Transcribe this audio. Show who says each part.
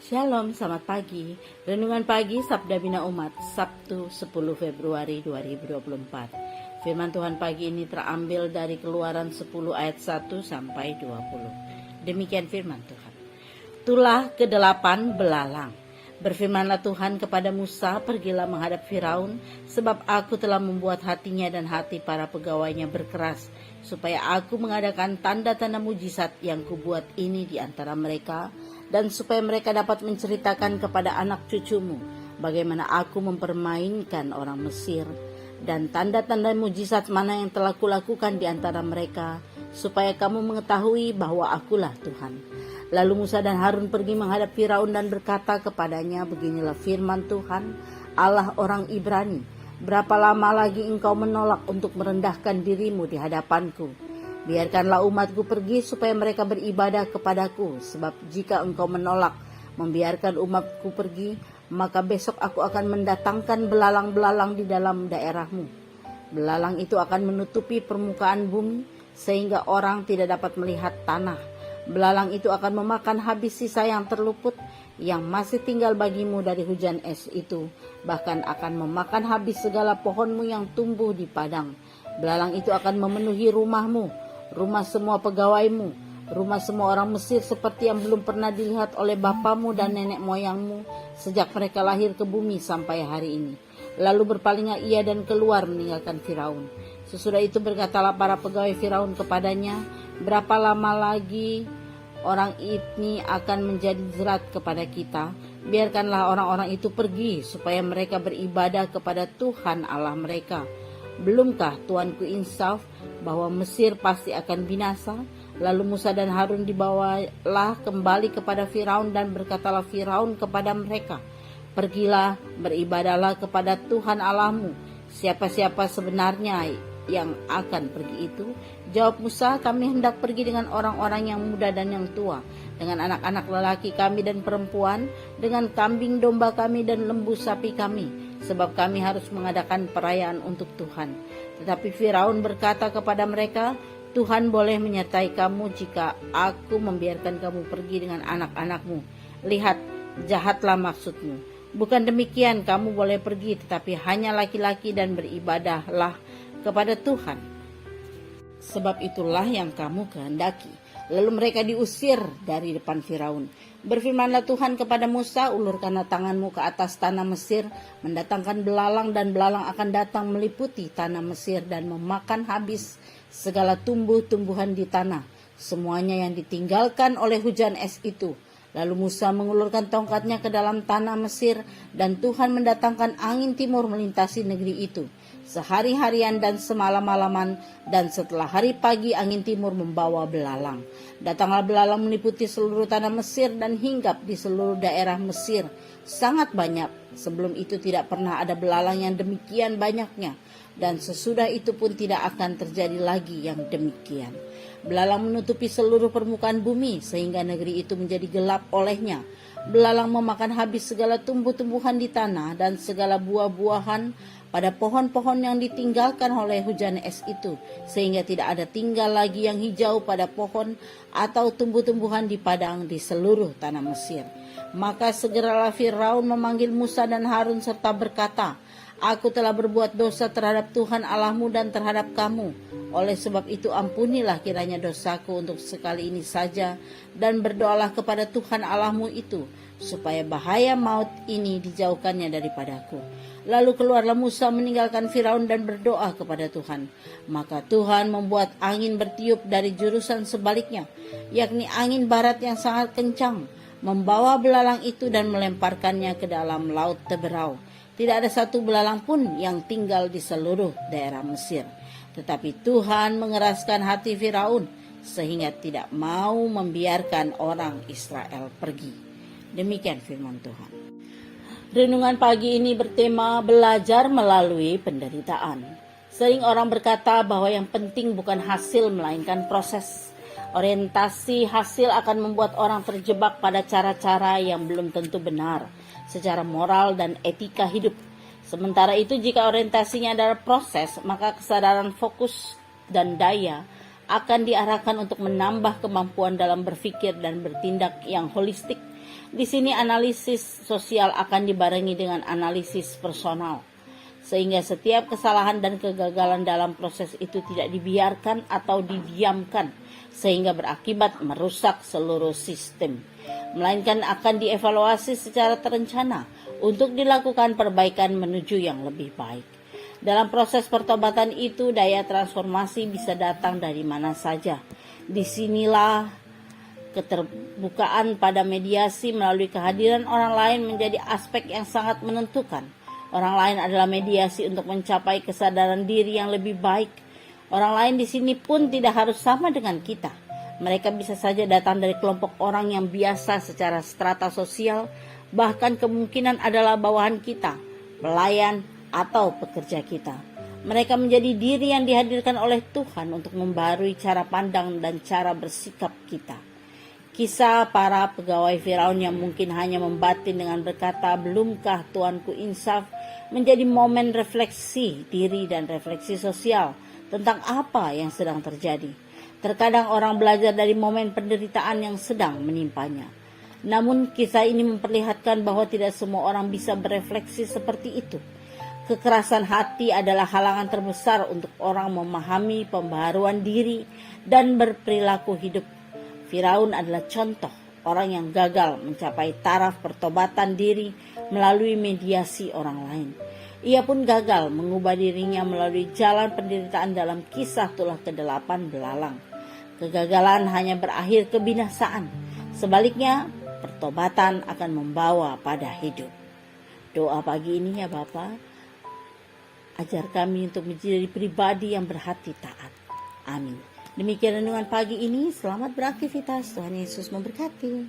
Speaker 1: Shalom, selamat pagi. Renungan pagi Sabda Bina Umat, Sabtu 10 Februari 2024. Firman Tuhan pagi ini terambil dari Keluaran 10 ayat 1 sampai 20. Demikian firman Tuhan. Tulah ke-8 belalang. Berfirmanlah Tuhan kepada Musa, pergilah menghadap Firaun, sebab aku telah membuat hatinya dan hati para pegawainya berkeras, supaya aku mengadakan tanda-tanda mujizat yang kubuat ini di antara mereka, dan supaya mereka dapat menceritakan kepada anak cucumu bagaimana aku mempermainkan orang Mesir, dan tanda-tanda mujizat mana yang telah kulakukan di antara mereka, supaya kamu mengetahui bahwa akulah Tuhan. Lalu Musa dan Harun pergi menghadap Firaun dan berkata kepadanya, beginilah firman Tuhan, Allah orang Ibrani, berapa lama lagi engkau menolak untuk merendahkan dirimu di hadapanku? Biarkanlah umatku pergi supaya mereka beribadah kepadaku, sebab jika engkau menolak membiarkan umatku pergi, maka besok aku akan mendatangkan belalang-belalang di dalam daerahmu. Belalang itu akan menutupi permukaan bumi sehingga orang tidak dapat melihat tanah. Belalang itu akan memakan habis sisa yang terluput yang masih tinggal bagimu dari hujan es itu, bahkan akan memakan habis segala pohonmu yang tumbuh di padang. Belalang itu akan memenuhi rumahmu, rumah semua pegawaimu, rumah semua orang Mesir seperti yang belum pernah dilihat oleh bapamu dan nenek moyangmu sejak mereka lahir ke bumi sampai hari ini. Lalu berpalinglah ia dan keluar meninggalkan Firaun. Sesudah itu berkatalah para pegawai Firaun kepadanya, berapa lama lagi orang ini akan menjadi jerat kepada kita? Biarkanlah orang-orang itu pergi supaya mereka beribadah kepada Tuhan Allah mereka. Belumkah Tuanku insaf bahwa Mesir pasti akan binasa? Lalu Musa dan Harun dibawalah kembali kepada Firaun, dan berkatalah Firaun kepada mereka, pergilah, beribadahlah kepada Tuhan Allahmu. Siapa-siapa sebenarnya yang akan pergi itu? Jawab Musa, kami hendak pergi dengan orang-orang yang muda dan yang tua, dengan anak-anak lelaki kami dan perempuan, dengan kambing domba kami dan lembu sapi kami, sebab kami harus mengadakan perayaan untuk Tuhan. Tetapi Firaun berkata kepada mereka, Tuhan boleh menyertai kamu jika aku membiarkan kamu pergi dengan anak-anakmu. Lihat, jahatlah maksudmu. Bukan demikian, kamu boleh pergi, tetapi hanya laki-laki, dan beribadahlah kepada Tuhan. Sebab itulah yang kamu kehendaki. Lalu mereka diusir dari depan Firaun. Berfirmanlah Tuhan kepada Musa, ulurkanlah tanganmu ke atas tanah Mesir, mendatangkan belalang, dan belalang akan datang meliputi tanah Mesir dan memakan habis segala tumbuh-tumbuhan di tanah, semuanya yang ditinggalkan oleh hujan es itu. Lalu Musa mengulurkan tongkatnya ke dalam tanah Mesir, dan Tuhan mendatangkan angin timur melintasi negeri itu sehari-harian dan semalam-malaman, dan setelah hari pagi angin timur membawa belalang. Datanglah belalang meliputi seluruh tanah Mesir dan hinggap di seluruh daerah Mesir, sangat banyak. Sebelum itu tidak pernah ada belalang yang demikian banyaknya, dan sesudah itu pun tidak akan terjadi lagi yang demikian. Belalang menutupi seluruh permukaan bumi sehingga negeri itu menjadi gelap olehnya. Belalang memakan habis segala tumbuh-tumbuhan di tanah dan segala buah-buahan pada pohon-pohon yang ditinggalkan oleh hujan es itu, sehingga tidak ada tinggal lagi yang hijau pada pohon atau tumbuh-tumbuhan di padang di seluruh tanah Mesir. Maka segeralah Firaun memanggil Musa dan Harun serta berkata, aku telah berbuat dosa terhadap Tuhan Allahmu dan terhadap kamu. Oleh sebab itu ampunilah kiranya dosaku untuk sekali ini saja, dan berdoalah kepada Tuhan Allahmu itu, supaya bahaya maut ini dijauhkannya daripadaku. Lalu keluarlah Musa meninggalkan Firaun dan berdoa kepada Tuhan. Maka Tuhan membuat angin bertiup dari jurusan sebaliknya, yakni angin barat yang sangat kencang, membawa belalang itu dan melemparkannya ke dalam laut Teberau. Tidak ada satu belalang pun yang tinggal di seluruh daerah Mesir. Tetapi Tuhan mengeraskan hati Firaun sehingga tidak mau membiarkan orang Israel pergi. Demikian firman Tuhan. Renungan pagi ini bertema belajar melalui penderitaan. Sering orang berkata bahwa yang penting bukan hasil melainkan proses. Orientasi hasil akan membuat orang terjebak pada cara-cara yang belum tentu benar secara moral dan etika hidup. Sementara itu jika orientasinya adalah proses, maka kesadaran fokus dan daya akan diarahkan untuk menambah kemampuan dalam berpikir dan bertindak yang holistik Di sini analisis sosial akan dibarengi dengan analisis personal, sehingga setiap kesalahan dan kegagalan dalam proses itu tidak dibiarkan atau didiamkan, sehingga berakibat merusak seluruh sistem, melainkan akan dievaluasi secara terencana untuk dilakukan perbaikan menuju yang lebih baik. Dalam proses pertobatan itu, daya transformasi bisa datang dari mana saja. Disinilah keterbukaan pada mediasi melalui kehadiran orang lain menjadi aspek yang sangat menentukan. Orang lain adalah mediasi untuk mencapai kesadaran diri yang lebih baik. Orang lain di sini pun tidak harus sama dengan kita. Mereka bisa saja datang dari kelompok orang yang biasa secara strata sosial, bahkan kemungkinan adalah bawahan kita, pelayan, atau pekerja kita. Mereka menjadi diri yang dihadirkan oleh Tuhan untuk membarui cara pandang dan cara bersikap kita. Kisah para pegawai Firaun yang mungkin hanya membatin dengan berkata, "Belumkah Tuanku insaf?" menjadi momen refleksi diri dan refleksi sosial tentang apa yang sedang terjadi. Terkadang orang belajar dari momen penderitaan yang sedang menimpanya. Namun kisah ini memperlihatkan bahwa tidak semua orang bisa berefleksi seperti itu. Kekerasan hati adalah halangan terbesar untuk orang memahami pembaharuan diri dan berperilaku hidup. Firaun adalah contoh orang yang gagal mencapai taraf pertobatan diri melalui mediasi orang lain. Ia pun gagal mengubah dirinya melalui jalan penderitaan dalam kisah tulah ke-8 belalang. Kegagalan hanya berakhir kebinasaan. Sebaliknya, pertobatan akan membawa pada hidup. Doa pagi ini ya Bapa, ajar kami untuk menjadi pribadi yang berhati taat. Amin. Demikian renungan pagi ini, selamat beraktivitas. Tuhan Yesus memberkati.